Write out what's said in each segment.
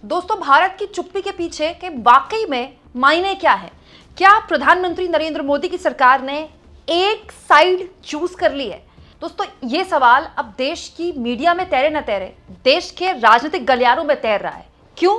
दोस्तों, भारत की चुप्पी के पीछे के वाकई में मायने क्या है? क्या प्रधानमंत्री नरेंद्र मोदी की सरकार ने एक साइड चूज कर ली है? दोस्तों, ये सवाल अब देश की मीडिया में तैरे न तैरे, देश के राजनीतिक गलियारों में तैर रहा है। क्यों?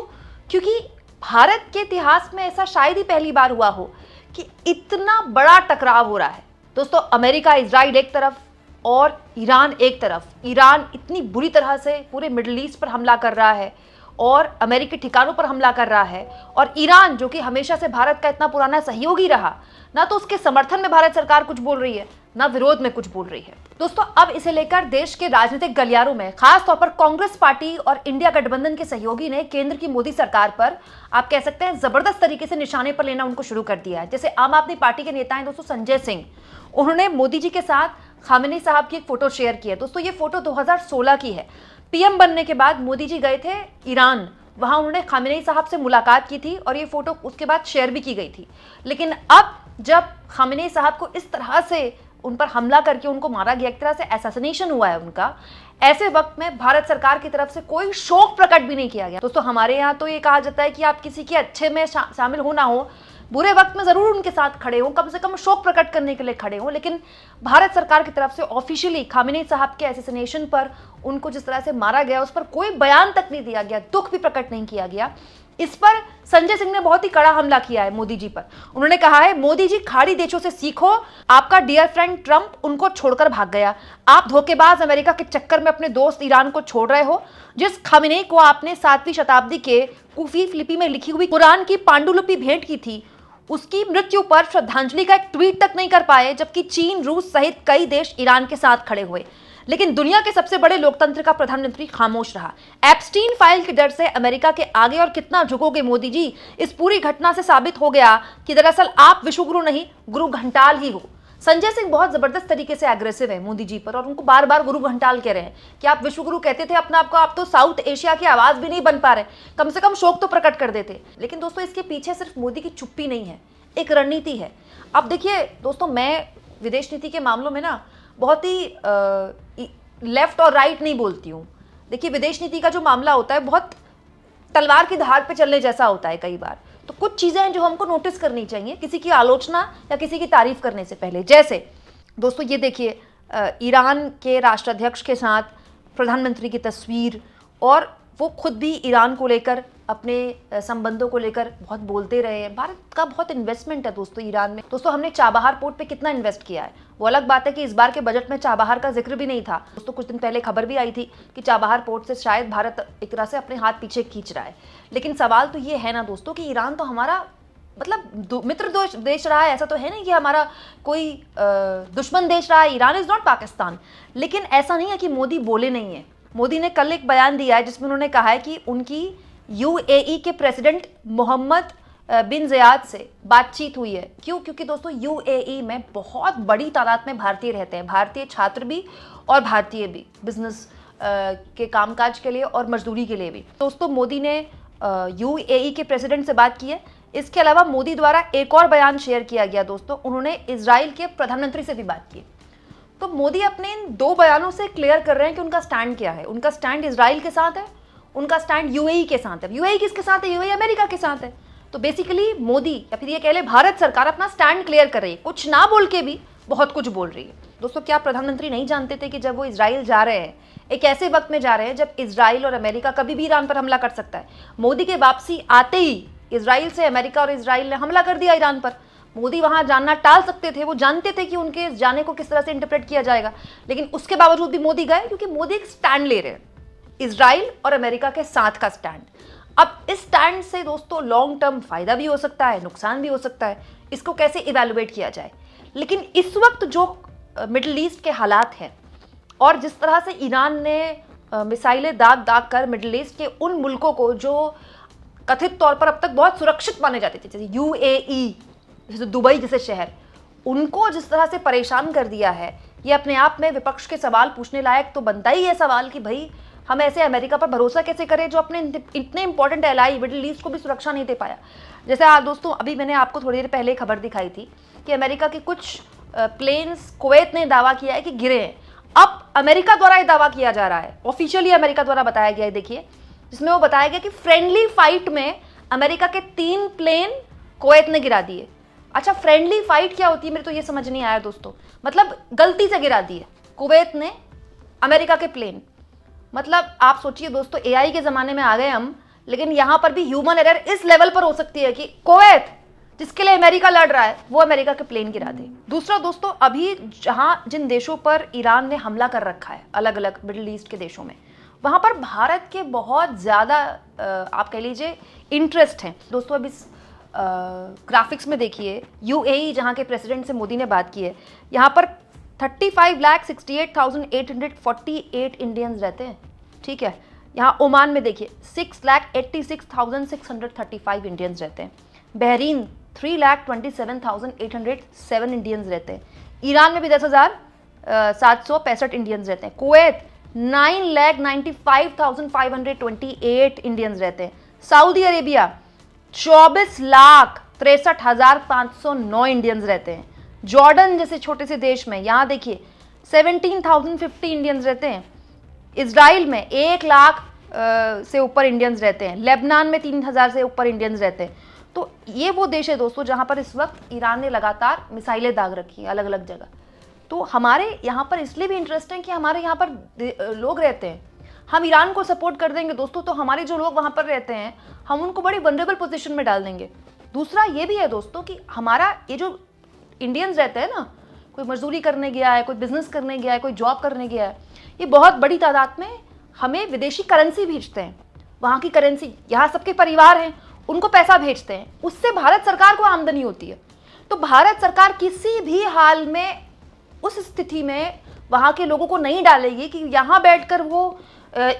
क्योंकि भारत के इतिहास में ऐसा शायद ही पहली बार हुआ हो कि इतना बड़ा टकराव हो रहा है। दोस्तों, अमेरिका, इजराइल एक तरफ और ईरान एक तरफ। ईरान इतनी बुरी तरह से पूरे मिडिल ईस्ट पर हमला कर रहा है और अमेरिकी ठिकानों पर हमला कर रहा है, और ईरान जो कि हमेशा से भारत का इतना पुराना सहयोगी रहा, ना तो उसके समर्थन में भारत सरकार कुछ बोल रही है, ना विरोध में कुछ बोल रही है। दोस्तों, अब इसे लेकर देश के राजनीतिक गलियारों में खास तौर पर कांग्रेस पार्टी और इंडिया गठबंधन के सहयोगी ने केंद्र की मोदी सरकार पर, आप कह सकते हैं, जबरदस्त तरीके से निशाने पर लेना उनको शुरू कर दिया है। जैसे आम आदमी पार्टी के नेता हैं दोस्तों संजय सिंह, उन्होंने मोदी जी के साथ खामेनी साहब की एक फोटो शेयर की है। दोस्तों, ये फोटो 2016 की है। पीएम बनने के बाद मोदी जी गए थे ईरान, वहां उन्होंने खामेनी साहब से मुलाकात की थी और ये फोटो उसके बाद शेयर भी की गई थी। लेकिन अब जब खामेनी साहब को इस तरह से उन पर हमला करके उनको मारा गया, एक तरह से असैसिनेशन हुआ है उनका, ऐसे वक्त में भारत सरकार की तरफ से कोई शोक प्रकट भी नहीं किया गया। दोस्तों, हमारे यहाँ तो ये कहा जाता है कि आप किसी के अच्छे में शामिल हो ना हो, बुरे वक्त में जरूर उनके साथ खड़े हो, कम से कम शोक प्रकट करने के लिए खड़े हो। लेकिन भारत सरकार की तरफ से ऑफिशियली खामेनी साहब के असैसिनेशन पर, उनको जिस तरह से मारा गया, उस पर कोई बयान तक नहीं दिया गया, दुख भी प्रकट नहीं किया गया। इस पर संजय सिंह ने बहुत ही कड़ा हमला किया है मोदी जी पर। उन्होंने कहा है, मोदी जी खाड़ी देशों से सीखो, आपका डियर फ्रेंड ट्रंप उनको छोड़कर भाग गया। आप धोखेबाज अमेरिका के चक्कर में अपने दोस्त ईरान को छोड़ रहे हो। जिस खामेनी को आपने 7वीं शताब्दी के कूफी लिपि में लिखी हुई कुरान की पांडुलिपि भेंट की थी, उसकी मृत्यु पर श्रद्धांजलि का एक ट्वीट तक नहीं कर पाए, जबकि चीन, रूस सहित कई देश ईरान के साथ खड़े हुए। लेकिन दुनिया के सबसे बड़े लोकतंत्र का प्रधानमंत्री खामोश रहा। एप्स्टीन फाइल के डर से अमेरिका के आगे और कितना झुकोगे मोदी जी? इस पूरी घटना से साबित हो गया कि दरअसल आप विश्वगुरु नहीं, गुरु घंटाल ही हो। संजय सिंह बहुत जबरदस्त तरीके से एग्रेसिव है मोदी जी पर और उनको बार बार गुरु घंटाल कह रहे हैं कि आप विश्वगुरु कहते थे अपना आपको, आप तो साउथ एशिया की आवाज भी नहीं बन पा रहे, कम से कम शोक तो प्रकट कर देते। लेकिन दोस्तों, इसके पीछे सिर्फ मोदी की चुप्पी नहीं है, एक रणनीति है। अब देखिए दोस्तों, मैं विदेश नीति के मामलों में ना बहुत ही लेफ्ट और राइट नहीं बोलती हूँ। देखिए, विदेश नीति का जो मामला होता है बहुत तलवार की धार पे चलने जैसा होता है कई बार। तो कुछ चीज़ें हैं जो हमको नोटिस करनी चाहिए किसी की आलोचना या किसी की तारीफ करने से पहले। जैसे दोस्तों, ये देखिए, ईरान के राष्ट्राध्यक्ष के साथ प्रधानमंत्री की तस्वीर, और वो खुद भी ईरान को लेकर, अपने संबंधों को लेकर बहुत बोलते रहे हैं। भारत का बहुत इन्वेस्टमेंट है दोस्तों ईरान में। दोस्तों, हमने चाबहार पोर्ट पे कितना इन्वेस्ट किया है। वो अलग बात है कि इस बार के बजट में चाबहार का जिक्र भी नहीं था। दोस्तों, कुछ दिन पहले खबर भी आई थी कि चाबहार पोर्ट से शायद भारत एक तरह से अपने हाथ पीछे खींच रहा है। लेकिन सवाल तो ये है ना दोस्तों कि ईरान तो हमारा मतलब मित्र देश रहा है। ऐसा तो है नहीं कि हमारा कोई दुश्मन देश रहा है। Iran is not Pakistan. लेकिन ऐसा नहीं है कि मोदी बोले नहीं है। मोदी ने कल एक बयान दिया है जिसमें उन्होंने कहा है कि उनकी यूएई के प्रेसिडेंट मोहम्मद बिन ज़याद से बातचीत हुई है। क्यों? क्योंकि दोस्तों, यूएई में बहुत बड़ी तादाद में भारतीय रहते हैं, भारतीय छात्र भी और भारतीय भी, बिजनेस के कामकाज के लिए और मजदूरी के लिए भी। दोस्तों, मोदी ने यूएई के प्रेसिडेंट से बात की है। इसके अलावा मोदी द्वारा एक और बयान शेयर किया गया दोस्तों, उन्होंने इजराइल के प्रधानमंत्री से भी बात की। तो मोदी अपने इन 2 बयानों से क्लियर कर रहे हैं कि उनका स्टैंड क्या है। उनका स्टैंड इजराइल के साथ है, उनका स्टैंड यूएई के साथ है। यूएई किसके साथ है? यूएई अमेरिका के साथ है। तो बेसिकली मोदी, या फिर ये कह ले भारत सरकार, अपना स्टैंड क्लियर कर रही है, कुछ ना बोल के भी बहुत कुछ बोल रही है। दोस्तों, क्या प्रधानमंत्री नहीं जानते थे कि जब वो इजराइल जा रहे हैं, एक ऐसे वक्त में जा रहे हैं जब इजराइल और अमेरिका कभी भी ईरान पर हमला कर सकता है। मोदी के वापसी आते ही इजराइल से अमेरिका और इजराइल ने हमला कर दिया ईरान पर। मोदी वहां जानना टाल सकते थे, वो जानते थे कि उनके जाने को किस तरह से इंटरप्रेट किया जाएगा। लेकिन उसके बावजूद भी मोदी गए, क्योंकि मोदी एक स्टैंड ले रहे हैं, इजराइल और अमेरिका के साथ का स्टैंड। अब इस स्टैंड से दोस्तों लॉन्ग टर्म फायदा भी हो सकता है, नुकसान भी हो सकता है। इसको कैसे इवैल्यूएट किया जाए? लेकिन इस वक्त जो मिडिल ईस्ट के हालात हैं और जिस तरह से ईरान ने मिसाइलें दाग कर मिडिल ईस्ट के उन मुल्कों को जो कथित तौर पर अब तक बहुत सुरक्षित माने जाते थे, जैसे यूएई, जैसे दुबई जैसे शहर, उनको जिस तरह से परेशान कर दिया है, ये अपने आप में विपक्ष के सवाल पूछने लायक तो बनता ही है सवाल कि भाई हम ऐसे अमेरिका पर भरोसा कैसे करें जो अपने इतने इंपॉर्टेंट एलाई मिडिल ईस्ट को भी सुरक्षा नहीं दे पाया। जैसे दोस्तों, अभी मैंने आपको थोड़ी देर पहले खबर दिखाई थी कि अमेरिका के कुछ प्लेन्स कुवैत ने दावा किया है कि गिरे हैं। अब अमेरिका द्वारा यह दावा किया जा रहा है, ऑफिशियली अमेरिका द्वारा बताया गया है। देखिए, जिसमें वो बताया गया कि फ्रेंडली फाइट में अमेरिका के 3 प्लेन कुवैत ने गिरा दिए। अच्छा, फ्रेंडली फाइट क्या होती है, मेरे तो ये समझ नहीं आया दोस्तों। मतलब गलती से गिरा दिए कुवैत ने अमेरिका के प्लेन। मतलब आप सोचिए दोस्तों, एआई के जमाने में आ गए हम, लेकिन यहां पर भी ह्यूमन एरर इस लेवल पर हो सकती है कि कुवैत जिसके लिए अमेरिका लड़ रहा है वो अमेरिका के प्लेन गिरा दे। दूसरा दोस्तों, अभी जिन देशों पर ईरान ने हमला कर रखा है, अलग अलग मिडिल ईस्ट के देशों में, वहां पर भारत के बहुत ज्यादा आप कह लीजिए इंटरेस्ट हैं दोस्तों। अब इस ग्राफिक्स में देखिए, यूएई जहां के प्रेसिडेंट से मोदी ने बात की है, यहाँ पर 35,68,848 इंडियंस रहते हैं। ठीक है, यहाँ ओमान में देखिए 6,86,635 इंडियंस रहते हैं। बहरीन 3,27,807 इंडियंस रहते हैं। ईरान में भी 10,765 इंडियंस रहते हैं। कुवैत 9,95,528 इंडियंस रहते हैं। सऊदी अरेबिया 24,63,509 इंडियंस रहते हैं। जॉर्डन जैसे छोटे से देश में यहाँ देखिए 17,050 इंडियंस रहते हैं। इजराइल में 1 लाख से ऊपर इंडियंस रहते हैं। लेबनान में 3,000 से ऊपर इंडियंस रहते हैं। तो ये वो देश है दोस्तों जहां पर इस वक्त ईरान ने लगातार मिसाइलें दाग रखी हैं अलग अलग जगह। तो हमारे यहाँ पर इसलिए भी इंटरेस्ट है कि हमारे यहाँ पर लोग रहते हैं, हम ईरान को सपोर्ट कर देंगे दोस्तों तो हमारे जो लोग वहाँ पर रहते हैं हम उनको बड़ी वनरेबल पोजीशन में डाल देंगे। दूसरा ये भी है दोस्तों कि हमारा ये जो इंडियंस रहते हैं ना, कोई मजदूरी करने गया है, कोई बिजनेस करने गया है, कोई जॉब करने गया है, ये बहुत बड़ी तादाद में हमें विदेशी करेंसी भेजते हैं। वहाँ की करेंसी, यहाँ सबके परिवार हैं, उनको पैसा भेजते हैं, उससे भारत सरकार को आमदनी होती है। तो भारत सरकार किसी भी हाल में उस स्थिति में वहाँ के लोगों को नहीं डालेगी कि यहाँ बैठकर वो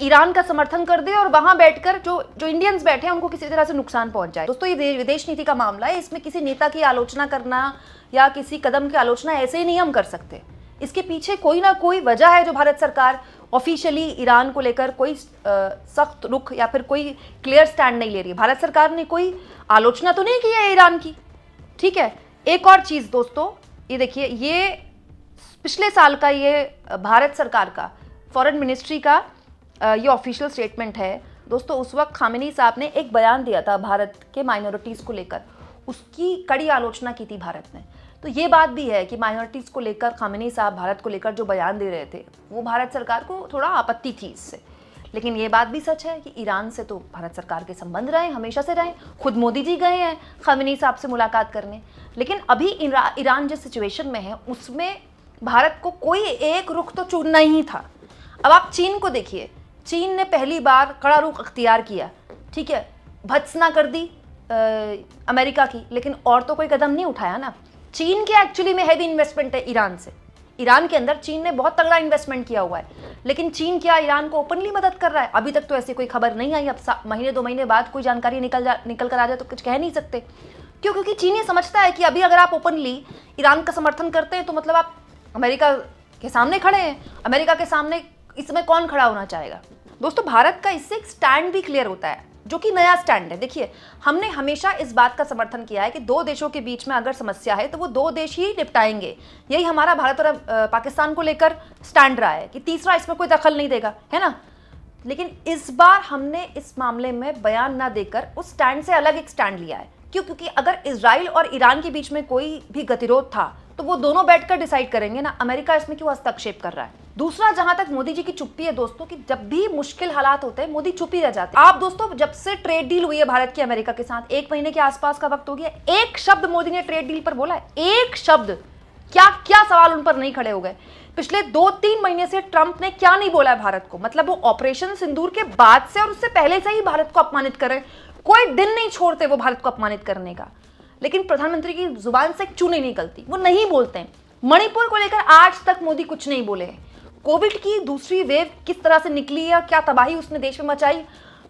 ईरान का समर्थन कर दे और वहाँ बैठकर जो इंडियंस बैठे हैं उनको किसी तरह से नुकसान पहुंच जाए। दोस्तों ये विदेश नीति का मामला है, इसमें किसी नेता की आलोचना करना या किसी कदम की आलोचना ऐसे ही नहीं हम कर सकते। इसके पीछे कोई ना कोई वजह है जो भारत सरकार ऑफिशियली ईरान को लेकर कोई सख्त रुख या फिर कोई क्लियर स्टैंड नहीं ले रही है। भारत सरकार ने कोई आलोचना तो नहीं की है ईरान की। ठीक है, एक और चीज दोस्तों, ये देखिए, ये पिछले साल का ये भारत सरकार का फॉरेन मिनिस्ट्री का ये ऑफिशियल स्टेटमेंट है दोस्तों। उस वक्त खामेनी साहब ने एक बयान दिया था भारत के माइनॉरिटीज़ को लेकर, उसकी कड़ी आलोचना की थी भारत ने। तो ये बात भी है कि माइनॉरिटीज़ को लेकर खामेनी साहब भारत को लेकर जो बयान दे रहे थे वो भारत सरकार को थोड़ा आपत्ति थी इससे। लेकिन ये बात भी सच है कि ईरान से तो भारत सरकार के संबंध रहे, हमेशा से रहे। खुद मोदी जी गए हैं खामेनी साहब से मुलाकात करने। लेकिन अभी ईरान जिस सिचुएशन में है उसमें भारत को कोई एक रुख तो चुनना ही था। अब आप चीन को देखिए, चीन ने पहली बार कड़ा रुख अख्तियार किया। ठीक है, भत्सना कर दी अमेरिका की, लेकिन और तो कोई कदम नहीं उठाया ना। चीन के एक्चुअली में हैवी इन्वेस्टमेंट है ईरान से, ईरान के अंदर चीन ने बहुत तगड़ा इन्वेस्टमेंट किया हुआ है। लेकिन चीन क्या ईरान को ओपनली मदद कर रहा है? अभी तक तो ऐसी कोई खबर नहीं आई। अब महीने 2 महीने बाद कोई जानकारी निकल कर आ जाए तो कुछ कह नहीं सकते। क्यों? क्योंकि चीन ये समझता है कि अभी अगर आप ओपनली ईरान का समर्थन करते हैं तो मतलब आप अमेरिका के सामने खड़े हैं। अमेरिका के सामने इस समय कौन खड़ा होना चाहेगा? दोस्तों भारत का इससे एक स्टैंड भी क्लियर होता है, जो कि नया स्टैंड है। देखिए, हमने हमेशा इस बात का समर्थन किया है कि 2 देशों के बीच में अगर समस्या है तो वो 2 देश ही निपटाएंगे। यही हमारा भारत और पाकिस्तान को लेकर स्टैंड रहा है कि तीसरा इसमें कोई दखल नहीं देगा, है ना। लेकिन इस बार हमने इस मामले में बयान ना देकर उस स्टैंड से अलग एक स्टैंड लिया है। क्यों? क्योंकि अगर इजराइल और ईरान के बीच में कोई भी गतिरोध था तो वो दोनों बैठकर डिसाइड करेंगे ना, अमेरिका इसमें क्यों हस्तक्षेप कर रहा है। दूसरा, जहां तक मोदी जी की चुप्पी है दोस्तों, कि जब भी मुश्किल हालात होते हैं मोदी चुप ही रह जाते हैं। आप दोस्तों, जब से ट्रेड डील हुई है भारत की अमेरिका के साथ, 1 महीने के आसपास का वक्त हो गया, एक शब्द मोदी ने ट्रेड डील पर बोला है? एक शब्द? क्या क्या सवाल उन पर नहीं खड़े हो गए? पिछले 2-3 महीने से ट्रंप ने क्या नहीं बोला है भारत को? मतलब वो ऑपरेशन सिंदूर के बाद से और उससे पहले से ही भारत को अपमानित कर रहे हैं। कोई दिन नहीं छोड़ते वो भारत को अपमानित करने का। लेकिन प्रधानमंत्री की जुबान से चू नहीं निकलती, वो नहीं बोलते हैं। मणिपुर को लेकर आज तक मोदी कुछ नहीं बोले हैं। कोविड की दूसरी वेव किस तरह से निकली है, क्या तबाही उसने देश में मचाई,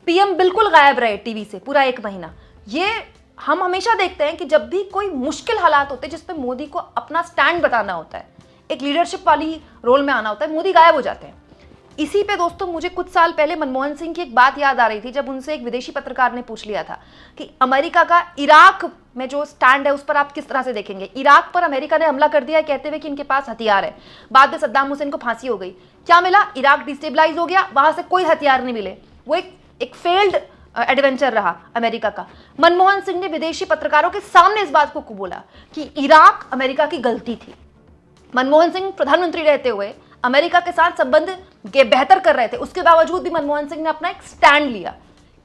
पीएम बिल्कुल गायब रहे टीवी से पूरा 1 महीना। ये हम हमेशा देखते हैं कि जब भी कोई मुश्किल हालात होते हैं जिसपे मोदी को अपना स्टैंड बताना होता है, एक लीडरशिप वाली रोल में आना होता है, मोदी गायब हो जाते हैं। इसी पे दोस्तों मुझे कुछ साल पहले मनमोहन सिंह की एक बात याद आ रही थी, जब उनसे एक विदेशी पत्रकार ने पूछ लिया था कि अमेरिका का इराक में जो स्टैंड है उस पर आप किस तरह से देखेंगे। इराक पर अमेरिका ने हमला कर दिया कहते हुए कि इनके पास हथियार है। बाद में सद्दाम हुसैन को फांसी हो गई। क्या मिला? इराक डिस्टेबलाइज हो गया, वहां से कोई हथियार नहीं मिले। वो एक एक फेल्ड एडवेंचर रहा अमेरिका का। मनमोहन सिंह ने विदेशी पत्रकारों के सामने इस बात को बोला कि इराक अमेरिका की गलती थी। मनमोहन सिंह प्रधानमंत्री रहते हुए अमेरिका के साथ संबंध बेहतर कर रहे थे, उसके बावजूद भी मनमोहन सिंह ने अपना एक स्टैंड लिया।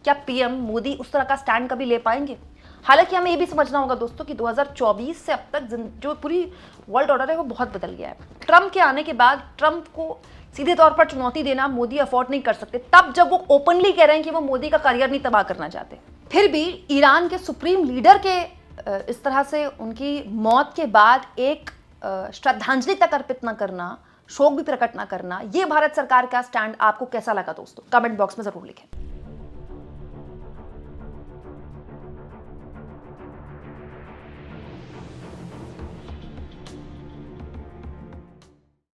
क्या पीएम मोदी उस तरह का स्टैंड कभी ले पाएंगे? हालांकि हमें यह भी समझना होगा दोस्तों कि 2024 से अब तक जो पूरी वर्ल्ड ऑर्डर है वो बहुत बदल गया है। ट्रंप के आने के बाद ट्रंप को सीधे तौर पर चुनौती देना मोदी अफोर्ड नहीं कर सकते, तब जब वो ओपनली कह रहे हैं कि वो मोदी का करियर नहीं तबाह करना चाहते। फिर भी ईरान के सुप्रीम लीडर के इस तरह से उनकी मौत के बाद एक श्रद्धांजलि तक अर्पित न करना, शोक भी प्रकट न करना, ये भारत सरकार का स्टैंड आपको कैसा लगा दोस्तों? कमेंट बॉक्स में जरूर लिखें।